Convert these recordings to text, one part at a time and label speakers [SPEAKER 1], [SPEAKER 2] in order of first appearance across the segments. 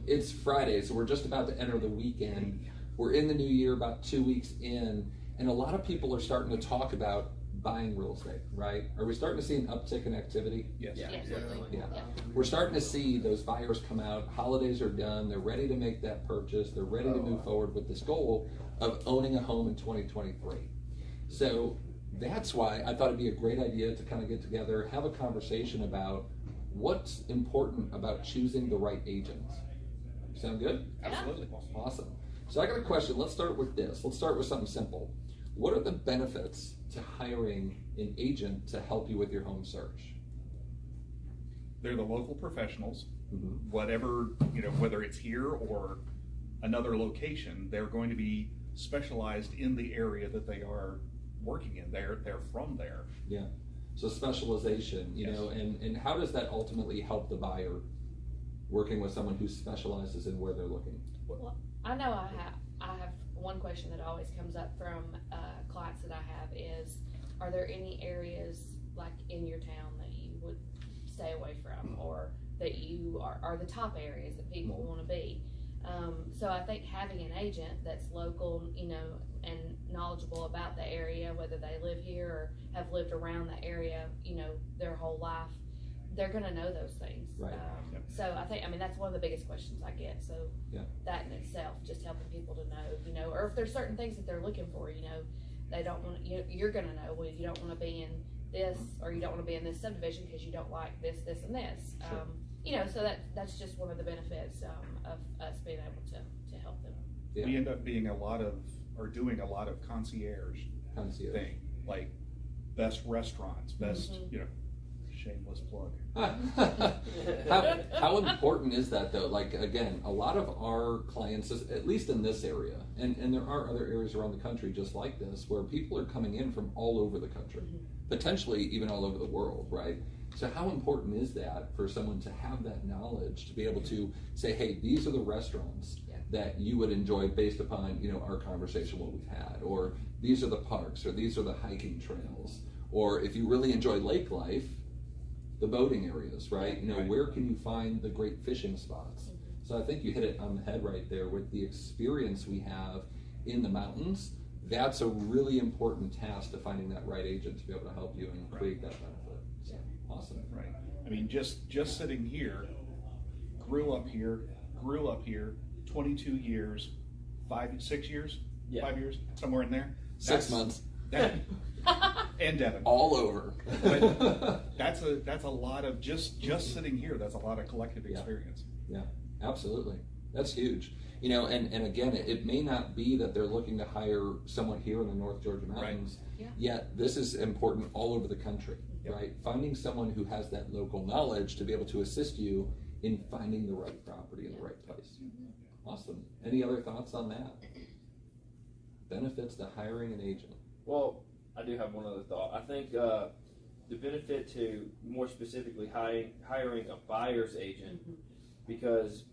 [SPEAKER 1] it's Friday, so we're just about to enter the weekend. We're in the new year, about 2 weeks in, and a lot of people are starting to talk about buying real estate, right? Are we starting to see an uptick in activity?
[SPEAKER 2] Yes.
[SPEAKER 3] Yeah.
[SPEAKER 1] Yeah. We're starting to see those buyers come out. Holidays are done. They're ready to make that purchase. They're ready to move forward with this goal of owning a home in 2023. So that's why I thought it'd be a great idea to kind of get together, have a conversation about what's important about choosing the right agent. Sound good?
[SPEAKER 2] Absolutely.
[SPEAKER 1] Awesome. So I got a question. Let's start with this. Let's start with something simple. What are the benefits to hiring an agent to help you with your home search?
[SPEAKER 2] They're the local professionals.
[SPEAKER 1] Mm-hmm.
[SPEAKER 2] Whatever, whether it's here or another location, they're going to be specialized in the area that they are working in. They're from there.
[SPEAKER 1] Yeah. So specialization,
[SPEAKER 2] Yes.
[SPEAKER 1] and how does that ultimately help the buyer working with someone who specializes in where they're looking?
[SPEAKER 3] Well, I know I have one question that always comes up from clients that I have is, are there any areas like in your town that you would stay away from, or that you are the top areas that people want to be? So I think having an agent that's local, and knowledgeable about the area, whether they live here or have lived around the area, their whole life, they're going to know those things.
[SPEAKER 1] Right.
[SPEAKER 3] So I mean, that's one of the biggest questions I get. So that in itself, just helping people to know, or if there's certain things that they're looking for, they don't want, you're going to know, well, you don't want to be in this, or you don't want to be in this subdivision because you don't like this, this, and this.
[SPEAKER 1] Sure.
[SPEAKER 3] So that's just one of the benefits of us being able to help them.
[SPEAKER 1] Yeah.
[SPEAKER 2] We end up doing a lot of concierge thing, like best restaurants, best, shameless plug.
[SPEAKER 1] How important is that though? Like, again, a lot of our clients, at least in this area, and there are other areas around the country just like this, where people are coming in from all over the country, potentially even all over the world, right? So how important is that for someone to have that knowledge, to be able to say, hey, these are the restaurants that you would enjoy based upon, our conversation, what we've had, or these are the parks, or these are the hiking trails, or if you really enjoy lake life, the boating areas, right? Where can you find the great fishing spots? So I think you hit it on the head right there with the experience we have in the mountains. That's a really important task to finding that right agent to be able to help you and create that benefit. So, awesome.
[SPEAKER 2] Right. I mean, just sitting here, grew up here, 22 years, 6 years, 5 years, somewhere in there.
[SPEAKER 1] 6 months.
[SPEAKER 2] And Devin.
[SPEAKER 1] All over.
[SPEAKER 2] But that's a lot of just sitting here. That's a lot of collective experience.
[SPEAKER 1] Yeah, absolutely. That's huge. And again, it may not be that they're looking to hire someone here in the North Georgia mountains.
[SPEAKER 3] Right.
[SPEAKER 1] Yet this is important all over the country, right? Finding someone who has that local knowledge to be able to assist you in finding the right property in the right place. Awesome. Any other thoughts on that? Benefits to hiring an agent.
[SPEAKER 4] Well, I do have one other thought. I think the benefit to, more specifically, hiring a buyer's agent, because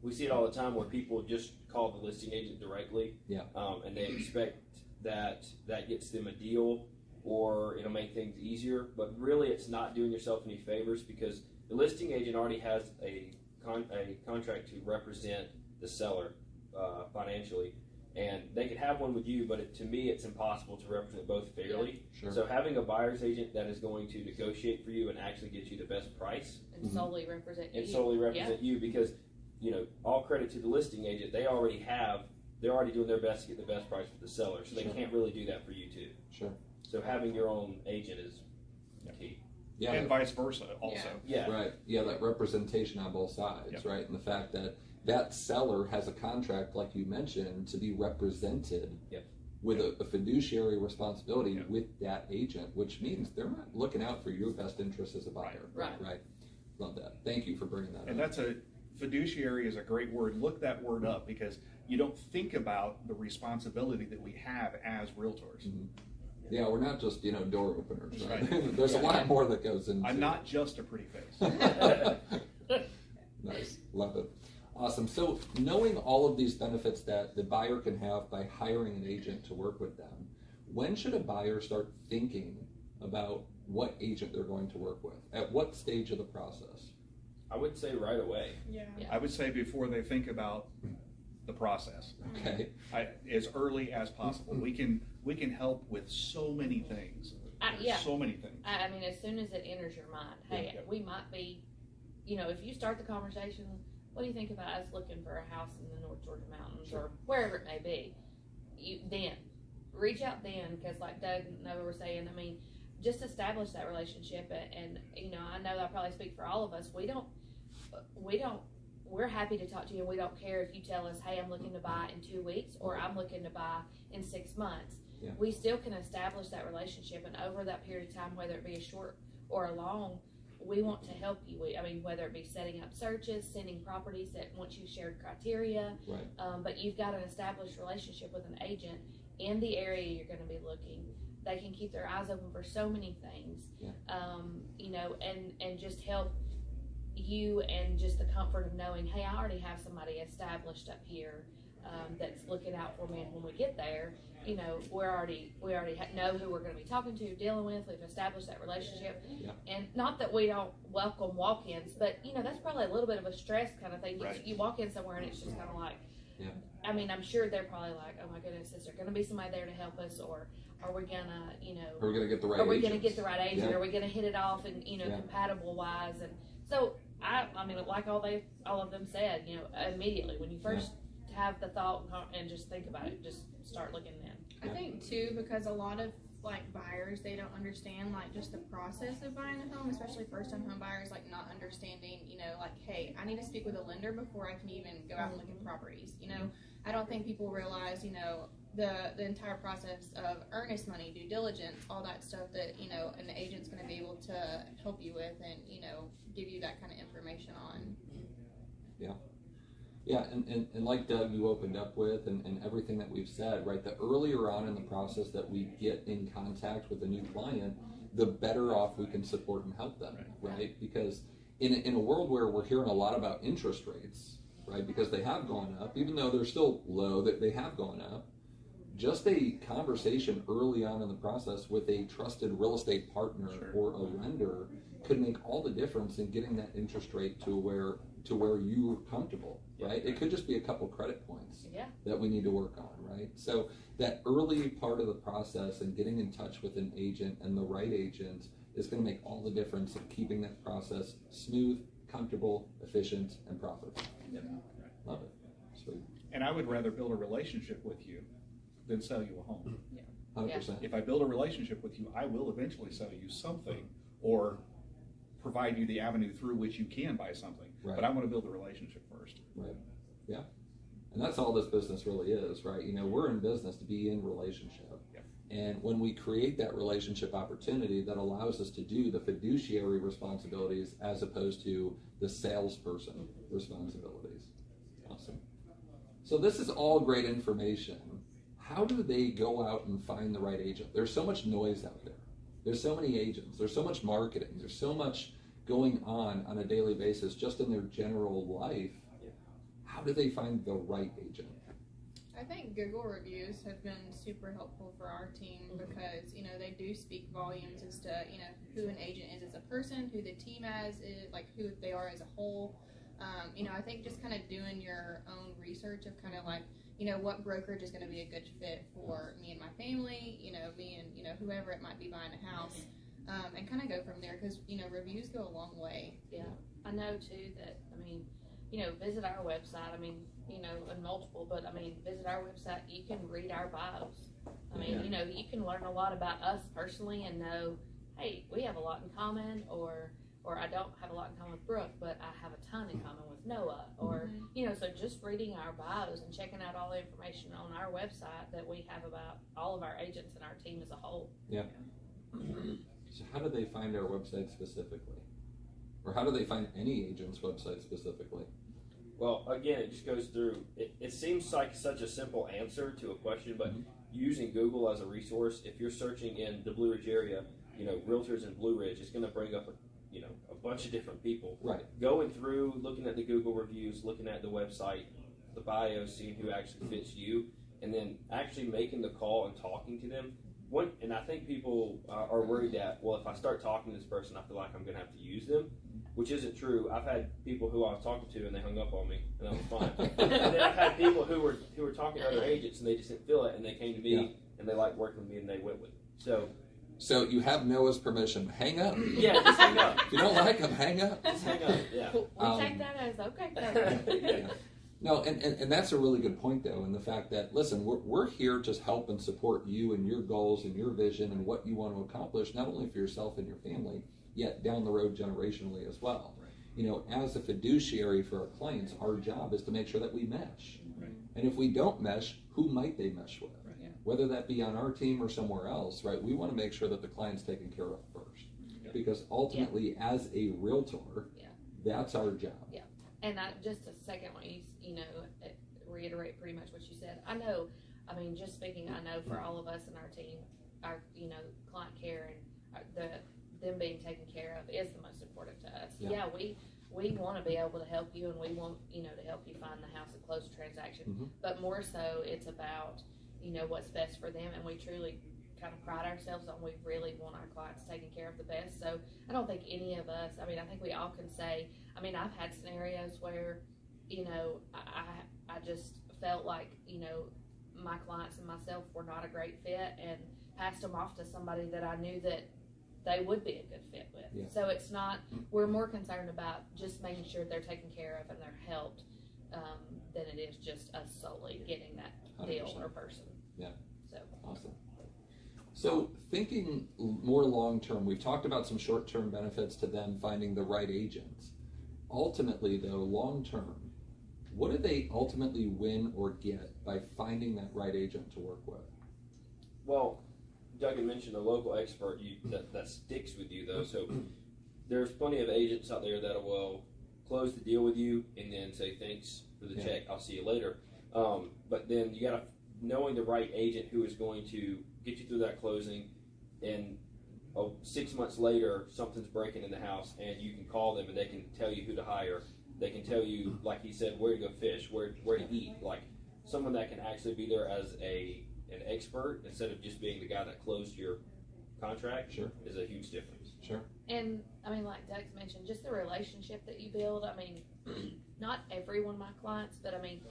[SPEAKER 4] we see it all the time where people just call the listing agent directly, and they expect that gets them a deal or it'll make things easier. But really, it's not doing yourself any favors, because the listing agent already has a contract to represent the seller financially. And they could have one with you, but to me, it's impossible to represent both fairly.
[SPEAKER 1] Sure.
[SPEAKER 4] So having a buyer's agent that is going to negotiate for you and actually get you the best price
[SPEAKER 3] And solely represent you.
[SPEAKER 4] and solely represent you, because all credit to the listing agent, they're already doing their best to get the best price for the seller, so they can't really do that for you too.
[SPEAKER 1] Sure.
[SPEAKER 4] So having your own agent is key.
[SPEAKER 1] Yeah.
[SPEAKER 2] And vice versa also.
[SPEAKER 4] Yeah.
[SPEAKER 1] Right. Yeah, that representation on both sides, right? And the fact that that seller has a contract, like you mentioned, to be represented with a fiduciary responsibility with that agent, which means they're not looking out for your best interest as a buyer. Right. Love that. Thank you for bringing that up.
[SPEAKER 2] And that's fiduciary is a great word. Look that word up, because you don't think about the responsibility that we have as realtors.
[SPEAKER 1] Yeah, we're not just, door openers, right? There's a lot more that goes into.
[SPEAKER 2] I'm not just a pretty face.
[SPEAKER 1] Nice. Love it. Awesome. So knowing all of these benefits that the buyer can have by hiring an agent to work with them, when should a buyer start thinking about what agent they're going to work with? At what stage of the process?
[SPEAKER 4] I would say right away.
[SPEAKER 5] Yeah.
[SPEAKER 2] I would say before they think about the process.
[SPEAKER 1] Okay.
[SPEAKER 2] As early as possible. We can help with so many things.
[SPEAKER 3] Yeah.
[SPEAKER 2] So many things.
[SPEAKER 3] I mean, as soon as it enters your mind, hey,
[SPEAKER 2] Yeah.
[SPEAKER 3] we might be, you know, if you start the conversation, what do you think about us looking for a house in the North Georgia mountains or wherever it may be? Then reach out then, because like Doug and Noah were saying, I mean, just establish that relationship. And you know, I know that I probably speak for all of us. We're happy to talk to you, and we don't care if you tell us, hey, I'm looking to buy in 2 weeks or I'm looking to buy in 6 months.
[SPEAKER 1] Yeah.
[SPEAKER 3] We still can establish that relationship, and over that period of time, whether it be a short or a long, we want to help you. I mean, whether it be setting up searches, sending properties that once you shared criteria,
[SPEAKER 1] Right.
[SPEAKER 3] But you've got an established relationship with an agent in the area you're going to be looking. They can keep their eyes open for so many things,
[SPEAKER 1] Yeah.
[SPEAKER 3] You know, and just help you, and just the comfort of knowing, hey, I already have somebody established up here that's looking out for me, and when we get there, you know, we already know who we're going to be talking to, dealing with. We've established that relationship.
[SPEAKER 1] Yeah.
[SPEAKER 3] And not that we don't welcome walk-ins, but you know, that's probably a little bit of a stress kind of thing.
[SPEAKER 2] Right.
[SPEAKER 3] You walk in somewhere and it's just kind of like,
[SPEAKER 1] Yeah.
[SPEAKER 3] I mean, I'm sure they're probably like, oh my goodness, is there going to be somebody there to help us, or are we gonna, you know,
[SPEAKER 1] Are we gonna get the right?
[SPEAKER 3] are we going to
[SPEAKER 1] agents?
[SPEAKER 3] get the right agent?
[SPEAKER 1] Yeah.
[SPEAKER 3] Are we going to hit it off, and you know,
[SPEAKER 1] Yeah.
[SPEAKER 3] compatible wise? And so I mean, like all of them said, you know, immediately when you first have the thought and just think about it, just start looking then.
[SPEAKER 5] I think too, because a lot of like buyers, they don't understand like just the process of buying a home, especially first time home buyers, like not understanding, you know, like, hey, I need to speak with a lender before I can even go out and look at properties. You know, I don't think people realize, you know, the entire process of earnest money, due diligence, all that stuff that, you know, an agent's going to be able to help you with and, you know, give you that kind of information on.
[SPEAKER 1] Yeah, and like Doug, you opened up with, and everything that we've said, right, the earlier on in the process that we get in contact with a new client, the better off we can support and help them, right? Because in a world where we're hearing a lot about interest rates, right, because they have gone up, even though they're still low, that they have gone up, just a conversation early on in the process with a trusted real estate partner or a lender could make all the difference in getting that interest rate to where you're comfortable, right? It could just be a couple credit points that we need to work on, right? So that early part of the process and getting in touch with an agent and the right agent is going to make all the difference in keeping that process smooth, comfortable, efficient, and profitable. Love it. Sweet.
[SPEAKER 2] And I would rather build a relationship with you than sell you a home.
[SPEAKER 1] 100%.
[SPEAKER 2] If I build a relationship with you, I will eventually sell you something or provide you the avenue through which you can buy something.
[SPEAKER 1] Right.
[SPEAKER 2] But I want to build a relationship first.
[SPEAKER 1] Right. Yeah. And that's all this business really is, right? You know, we're in business to be in relationship. And when we create that relationship opportunity, that allows us to do the fiduciary responsibilities as opposed to the salesperson responsibilities. Awesome. So this is all great information. How do they go out and find the right agent? There's so much noise out there. There's so many agents. There's so much marketing. There's so much going on a daily basis just in their general life. How do they find the right agent?
[SPEAKER 5] I think Google reviews have been super helpful for our team because, you know, they do speak volumes as to, you know, who an agent is as a person, who the team is, like who they are as a whole. You know, I think just kind of doing your own research of kind of like, you know, what brokerage is going to be a good fit for me and my family, you know, me and, you know, whoever it might be buying a house, and kind of go from there because, you know, reviews go a long way.
[SPEAKER 3] Yeah, I know too that, I mean, you know, visit our website. I mean, you know, and multiple, but I mean, visit our website. You can read our bios. I mean, you know, you can learn a lot about us personally and know, hey, we have a lot in common, or I don't have a lot in common with Brooke, but I have a ton in common with Noah, or, you know, so just reading our bios and checking out all the information on our website that we have about all of our agents and our team as a whole.
[SPEAKER 1] Yeah. So how do they find our website specifically? Or how do they find any agent's website specifically?
[SPEAKER 4] Well, again, it just goes through, it seems like such a simple answer to a question, but using Google as a resource, if you're searching in the Blue Ridge area, you know, realtors in Blue Ridge, it's going to bring up a bunch of different people.
[SPEAKER 1] Right.
[SPEAKER 4] Going through, looking at the Google reviews, looking at the website, the bio, seeing who actually fits you, and then actually making the call and talking to them. And I think people are worried that, well, if I start talking to this person, I feel like I'm going to have to use them. which isn't true. I've had people who I was talking to and they hung up on me, and that was fine. And then I've had people who were talking to other agents and they just didn't feel it, and they came to me and they liked working with me and they went with it.
[SPEAKER 1] So you have Noah's permission. Hang up.
[SPEAKER 4] Yeah, just hang up.
[SPEAKER 1] If you don't like him, hang up.
[SPEAKER 4] Just hang up. Yeah.
[SPEAKER 3] We take that as okay.
[SPEAKER 4] Yeah.
[SPEAKER 1] No, and that's a really good point, though, and the fact that, listen, we're here to help and support you and your goals and your vision and what you want to accomplish, not only for yourself and your family, yet down the road generationally as well. Right. You know, as a fiduciary for our clients, our job is to make sure that we mesh. Right. And if we don't mesh, who might they mesh with? Right. Yeah. Whether that be on our team or somewhere else, right? We want to make sure that the client's taken care of first. Yeah. Because ultimately, as a realtor, that's our job.
[SPEAKER 3] Yeah. And just a second one, you know, reiterate pretty much what you said. I know, I mean, just speaking, I know for all of us in our team, our, you know, client care and them being taken care of is the most important to us. Yeah, we want to be able to help you, and we want, you know, to help you find the house and close the transaction. Mm-hmm. But more so, it's about, you know, what's best for them, and we truly kind of pride ourselves on we really want our clients taken care of the best. So I don't think any of us, I mean, I think we all can say, I mean, I've had scenarios where, you know, I just felt like, you know, my clients and myself were not a great fit and passed them off to somebody that I knew that they would be a good fit with. Yeah. So it's not, we're more concerned about just making sure they're taken care of and they're helped than it is just us solely getting that deal 100%. Or person.
[SPEAKER 1] Yeah. So awesome. So thinking more long-term, we've talked about some short-term benefits to them finding the right agents. Ultimately, though, long-term, what do they ultimately win or get by finding that right agent to work with?
[SPEAKER 4] Well, Doug had mentioned a local expert that sticks with you, though. So there's plenty of agents out there that will close the deal with you and then say, thanks for the check, I'll see you later. But then you got to, knowing the right agent who is going to get you through that closing, and 6 months later something's breaking in the house and you can call them and they can tell you who to hire. They can tell you, like he said, where to go fish, where to eat. Like someone that can actually be there as an expert instead of just being the guy that closed your contract is a huge difference.
[SPEAKER 1] Sure.
[SPEAKER 3] And I mean, like Doug's mentioned, just the relationship that you build. I mean, not every one of my clients, but I mean,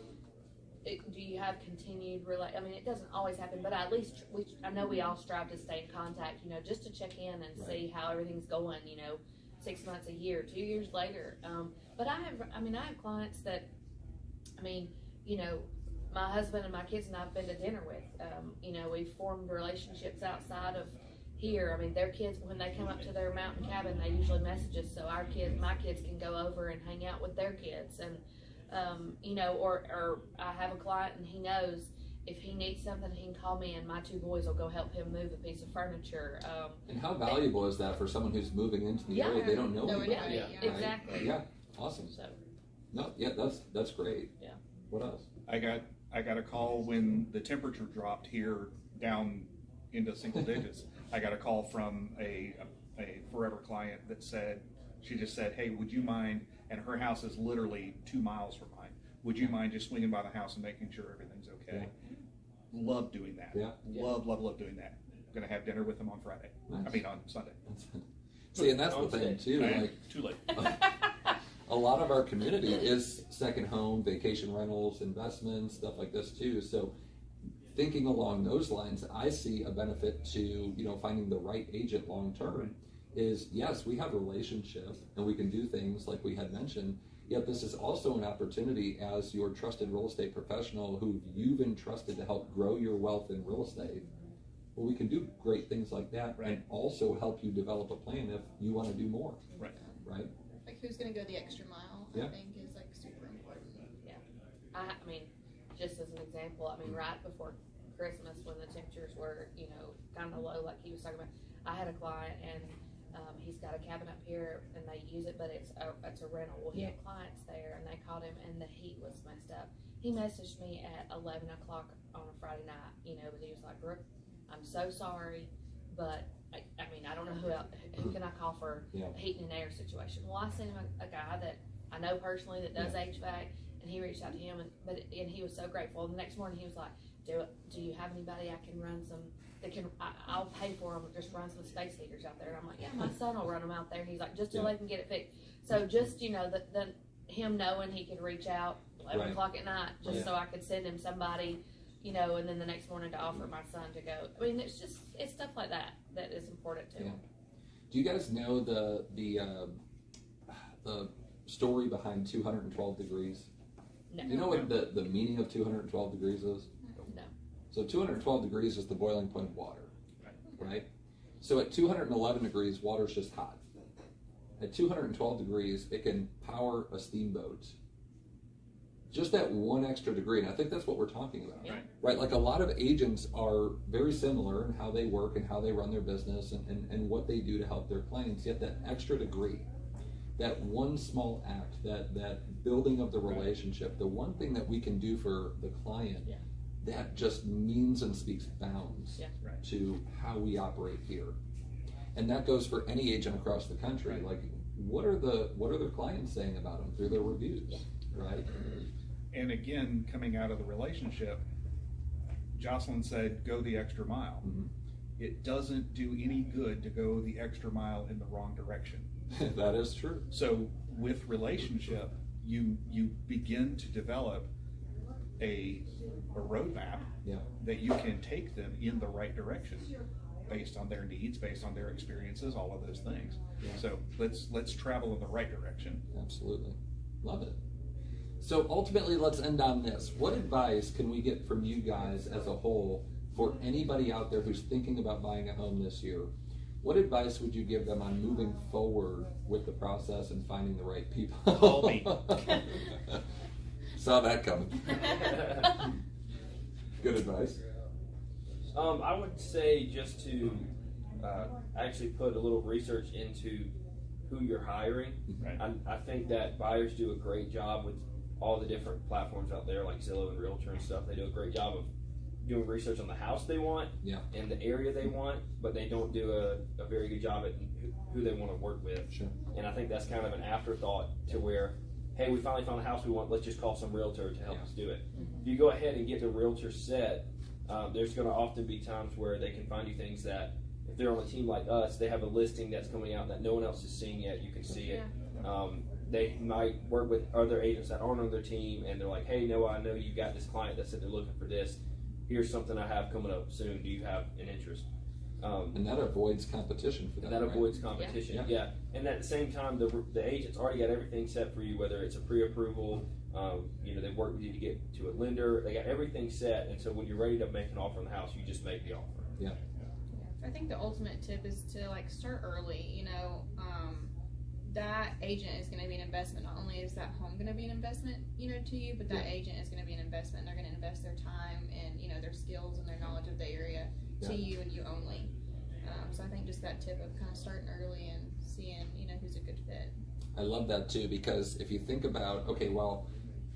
[SPEAKER 3] do you have continued I mean, it doesn't always happen, but at least I know we all strive to stay in contact, you know, just to check in and see how everything's going, you know, 6 months, a year, 2 years later. But I have clients that, I mean, you know, my husband and my kids and I've been to dinner with. You know, we've formed relationships outside of here. I mean, their kids, when they come up to their mountain cabin, they usually message us so my kids can go over and hang out with their kids. And you know, or I have a client and he knows if he needs something, he can call me and my 2 boys will go help him move a piece of furniture.
[SPEAKER 1] And how valuable is that for someone who's moving into the area? They don't know anybody.
[SPEAKER 3] Yeah, exactly.
[SPEAKER 1] Yeah, awesome. So, no, yeah, that's great.
[SPEAKER 3] Yeah.
[SPEAKER 1] What else?
[SPEAKER 2] I got a call when the temperature dropped here down into single digits. I got a call from a forever client that she just said, hey, would you mind, and her house is literally 2 miles from mine, would you mind just swinging by the house and making sure everything's okay? Yeah. Love doing that.
[SPEAKER 1] Yeah.
[SPEAKER 2] Love doing that. I'm going to have dinner with them on Friday. Nice. I mean, on Sunday.
[SPEAKER 1] See, and that's the thing, too. Like,
[SPEAKER 2] too late.
[SPEAKER 1] A lot of our community is second home, vacation rentals, investments, stuff like this, too. So thinking along those lines, I see a benefit to, you know, finding the right agent long term is, yes, we have a relationship and we can do things like we had mentioned, yet this is also an opportunity as your trusted real estate professional who you've entrusted to help grow your wealth in real estate. Well, we can do great things like that and also help you develop a plan if you want to do more. Right.
[SPEAKER 5] Like who's going to go the extra mile, I think is like super important.
[SPEAKER 3] Yeah. I mean, just as an example, I mean, right before Christmas when the temperatures were, you know, kind of low like he was talking about, I had a client and he's got a cabin up here and they use it, but it's a rental. Well, he had clients there and they called him and the heat was messed up. He messaged me at 11 o'clock on a Friday night, you know, but he was like, Brooke, I'm so sorry, but I mean, I don't know who can I call for a heating and air situation. Well, I sent him a guy that I know personally that does HVAC, and he reached out to him, and he was so grateful. And the next morning he was like, do you have anybody I can run some, I'll pay for them, just run some space heaters out there. And I'm like, yeah, my son will run them out there. And he's like, just till they can get it fixed. So just, him knowing he could reach out 11 o'clock at night just so I could send him somebody, and then the next morning to offer my son to go. I mean, it's stuff like that is important to him.
[SPEAKER 1] Do you guys know the story behind 212 degrees?
[SPEAKER 3] No.
[SPEAKER 1] Do you know what the meaning of 212 degrees is?
[SPEAKER 3] No.
[SPEAKER 1] So 212 degrees is the boiling point of water, right? So at 211 degrees, water's just hot. At 212 degrees, it can power a steamboat. Just that one extra degree, and I think that's what we're talking about, right? Like a lot of agents are very similar in how they work and how they run their business and what they do to help their clients, yet that extra degree, that one small act, that building of the relationship, the one thing that we can do for the client, that just means and speaks bounds to how we operate here. And that goes for any agent across the country. Like, what are their clients saying about them through their reviews, right?
[SPEAKER 2] And again, coming out of the relationship, Jocelyn said, go the extra mile.
[SPEAKER 1] Mm-hmm.
[SPEAKER 2] It doesn't do any good to go the extra mile in the wrong direction.
[SPEAKER 1] That is true.
[SPEAKER 2] So with relationship, you begin to develop a roadmap that you can take them in the right direction based on their needs, based on their experiences, all of those things. So let's travel in the right direction.
[SPEAKER 1] Absolutely. Love it. So ultimately, let's end on this. What advice can we get from you guys as a whole for anybody out there who's thinking about buying a home this year? What advice would you give them on moving forward with the process and finding the right people?
[SPEAKER 2] Call me.
[SPEAKER 1] Saw that coming. Good advice.
[SPEAKER 4] I would say just to actually put a little research into who you're hiring.
[SPEAKER 2] Right.
[SPEAKER 4] I think that buyers do a great job with all the different platforms out there like Zillow and Realtor and stuff. They do a great job of doing research on the house they want and the area they want, but they don't do a very good job at who they want to work with.
[SPEAKER 1] Sure.
[SPEAKER 4] And I think that's kind of an afterthought to where, hey, we finally found a house we want, let's just call some realtor to help us do it. If you go ahead and get the realtor set, there's going to often be times where they can find you things that, if they're on a team like us, they have a listing that's coming out that no one else has seen yet, you can see it. They might work with other agents that aren't on their team, and they're like, hey, Noah, I know you got this client that said they're looking for this. Here's something I have coming up soon. Do you have an interest?
[SPEAKER 1] And that avoids competition for them.
[SPEAKER 4] And that avoids competition, And at the same time, the agent's already got everything set for you, whether it's a pre-approval, they work with you to get to a lender. They got everything set, and so when you're ready to make an offer on the house, you just make the offer.
[SPEAKER 5] I think the ultimate tip is to start early. That agent is going to be an investment. Not only is that home going to be an investment, to you, but that agent is going to be an investment. They're going to invest their time and their skills and their knowledge of the area to you and you only. So I think just that tip of kind of starting early and seeing who's a good fit.
[SPEAKER 1] I love that too, because if you think about,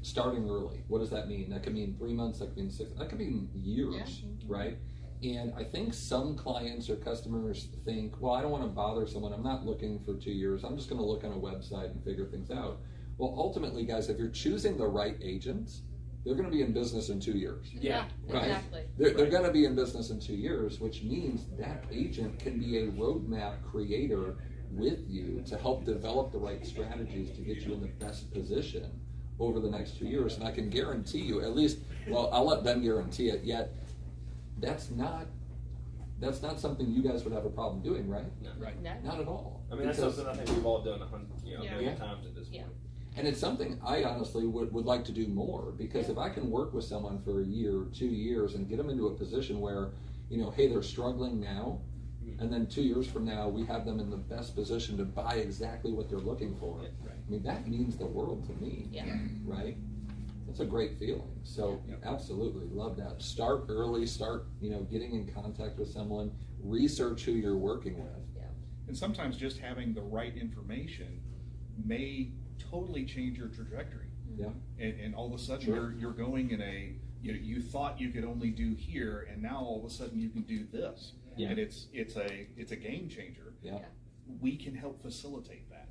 [SPEAKER 1] starting early, what does that mean? That could mean 3 months, that could mean 6, that could mean years, right? And I think some clients or customers think, well, I don't want to bother someone. I'm not looking for 2 years. I'm just going to look on a website and figure things out. Well, ultimately, guys, if you're choosing the right agents, they're going to be in business in 2 years.
[SPEAKER 3] Yeah,
[SPEAKER 1] right?
[SPEAKER 3] Exactly.
[SPEAKER 1] They're going to be in business in 2 years, which means that agent can be a roadmap creator with you to help develop the right strategies to get you in the best position over the next 2 years. And I can guarantee you, at least, well, I'll let them guarantee it, yet that's not something you guys would have a problem doing, right?
[SPEAKER 4] No.
[SPEAKER 2] Right.
[SPEAKER 3] No.
[SPEAKER 1] Not at all.
[SPEAKER 4] I mean, that's something I think we've all done a million times at this point.
[SPEAKER 1] And it's something I honestly would like to do more, because if I can work with someone for a year, 2 years, and get them into a position where, hey, they're struggling now, and then 2 years from now, we have them in the best position to buy exactly what they're looking for. I mean, that means the world to me, right? It's a great feeling. So absolutely love that. Start early, start, getting in contact with someone, research who you're working with.
[SPEAKER 2] And sometimes just having the right information may totally change your trajectory. And all of a sudden you're going in you thought you could only do here, and now all of a sudden you can do this. And it's a game changer. We can help facilitate that.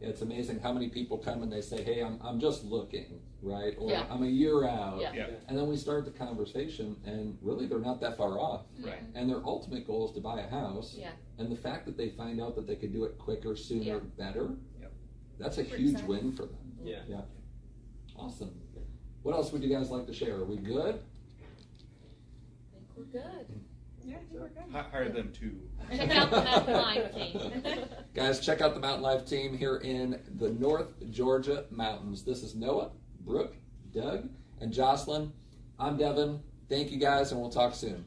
[SPEAKER 1] It's amazing how many people come and they say, hey, I'm just looking, right? Or
[SPEAKER 3] Yeah.
[SPEAKER 1] I'm a year out.
[SPEAKER 3] Yeah.
[SPEAKER 2] Yeah.
[SPEAKER 1] And then we start the conversation, and really they're not that far off.
[SPEAKER 2] Right.
[SPEAKER 1] And their ultimate goal is to buy a house.
[SPEAKER 3] Yeah.
[SPEAKER 1] And the fact that they find out that they could do it quicker, sooner,
[SPEAKER 3] Yeah.
[SPEAKER 1] better,
[SPEAKER 2] Yep.
[SPEAKER 1] that's a
[SPEAKER 5] Super
[SPEAKER 1] huge
[SPEAKER 5] exciting.
[SPEAKER 1] win for them.
[SPEAKER 4] Yeah.
[SPEAKER 1] Yeah. Awesome. What else would you guys like to share? Are we good?
[SPEAKER 3] I think we're good.
[SPEAKER 5] Yeah, I think we're good.
[SPEAKER 2] Hire them too.
[SPEAKER 3] Check out the Mountain Life team.
[SPEAKER 1] Guys, check out the Mountain Life team here in the North Georgia mountains. This is Noah, Brooke, Doug, and Jocelyn. I'm Devin. Thank you guys, and we'll talk soon.